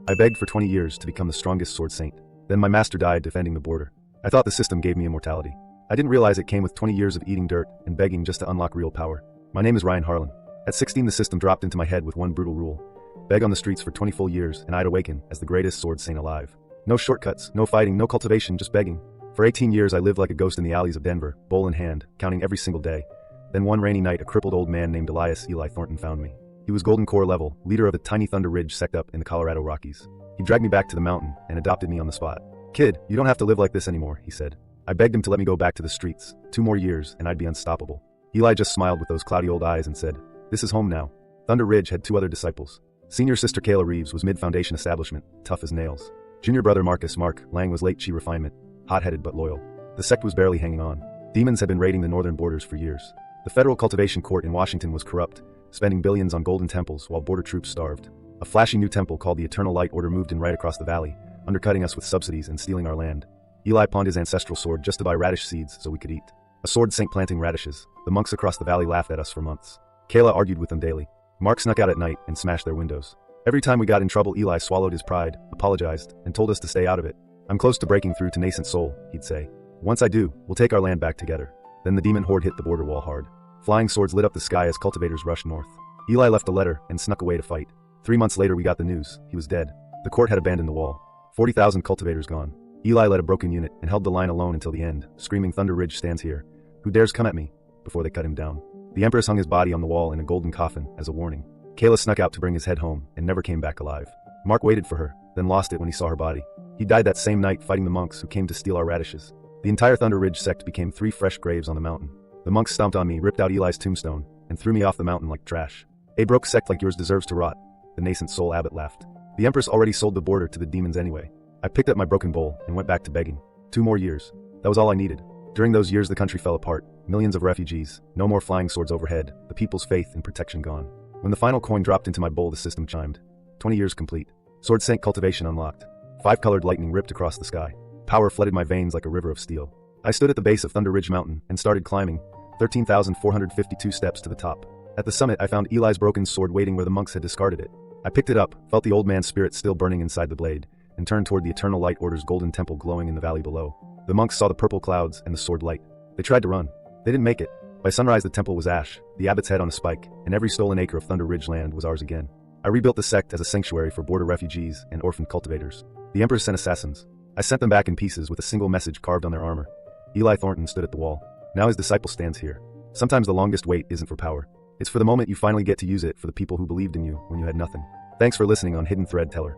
I begged for 20 years to become the strongest sword saint. Then my master died defending the border. I thought the system gave me immortality. I didn't realize it came with 20 years of eating dirt and begging just to unlock real power. My name is Ryan Harlan. At 16 the system dropped into my head with one brutal rule. Beg on the streets for 20 full years and I'd awaken as the greatest sword saint alive. No shortcuts, no fighting, no cultivation, just begging. For 18 years I lived like a ghost in the alleys of Denver, bowl in hand, counting every single day. Then one rainy night a crippled old man named Elias Eli Thornton found me. He was Golden Corps level, leader of a tiny Thunder Ridge sect up in the Colorado Rockies. He dragged me back to the mountain and adopted me on the spot. "Kid, you don't have to live like this anymore," he said. I begged him to let me go back to the streets. 2 more years and I'd be unstoppable. Eli just smiled with those cloudy old eyes and said, "This is home now." Thunder Ridge had 2 other disciples. Senior sister Kayla Reeves was mid-foundation establishment, tough as nails. Junior brother Mark Lang was late chi refinement, hot-headed but loyal. The sect was barely hanging on. Demons had been raiding the northern borders for years. The federal cultivation court in Washington was corrupt, spending billions on golden temples while border troops starved. A flashy new temple called the Eternal Light Order moved in right across the valley, undercutting us with subsidies and stealing our land. Eli pawned his ancestral sword just to buy radish seeds so we could eat. A sword saint planting radishes. The monks across the valley laughed at us for months. Kayla argued with them daily. Mark snuck out at night and smashed their windows. Every time we got in trouble Eli swallowed his pride, apologized, and told us to stay out of it. "I'm close to breaking through to nascent soul," he'd say. "Once I do, we'll take our land back together." Then the demon horde hit the border wall hard. Flying swords lit up the sky as cultivators rushed north. Eli left a letter and snuck away to fight. 3 months later we got the news. He was dead. The court had abandoned the wall. 40,000 cultivators gone. Eli led a broken unit and held the line alone until the end, screaming, "Thunder Ridge stands here. Who dares come at me?" before they cut him down. The Empress hung his body on the wall in a golden coffin as a warning. Kayla snuck out to bring his head home and never came back alive. Mark waited for her, then lost it when he saw her body. He died that same night fighting the monks who came to steal our radishes. The entire Thunder Ridge sect became 3 fresh graves on the mountain. The monks stomped on me, ripped out Eli's tombstone, and threw me off the mountain like trash. "A broke sect like yours deserves to rot," the nascent soul abbot laughed. The Empress already sold the border to the demons anyway. I picked up my broken bowl and went back to begging. 2 more years. That was all I needed. During those years the country fell apart. Millions of refugees, no more flying swords overhead, the people's faith and protection gone. When the final coin dropped into my bowl the system chimed. 20 years complete. Sword saint cultivation unlocked. 5-colored lightning ripped across the sky. Power flooded my veins like a river of steel. I stood at the base of Thunder Ridge Mountain and started climbing, 13,452 steps to the top. At the summit I found Eli's broken sword waiting where the monks had discarded it. I picked it up, felt the old man's spirit still burning inside the blade, and turned toward the Eternal Light Order's golden temple glowing in the valley below. The monks saw the purple clouds and the sword light. They tried to run. They didn't make it. By sunrise the temple was ash, the abbot's head on a spike, and every stolen acre of Thunder Ridge land was ours again. I rebuilt the sect as a sanctuary for border refugees and orphaned cultivators. The Emperor sent assassins. I sent them back in pieces with a single message carved on their armor. Eli Thornton stood at the wall. Now his disciple stands here. Sometimes the longest wait isn't for power. It's for the moment you finally get to use it for the people who believed in you when you had nothing. Thanks for listening on Hidden Thread Teller.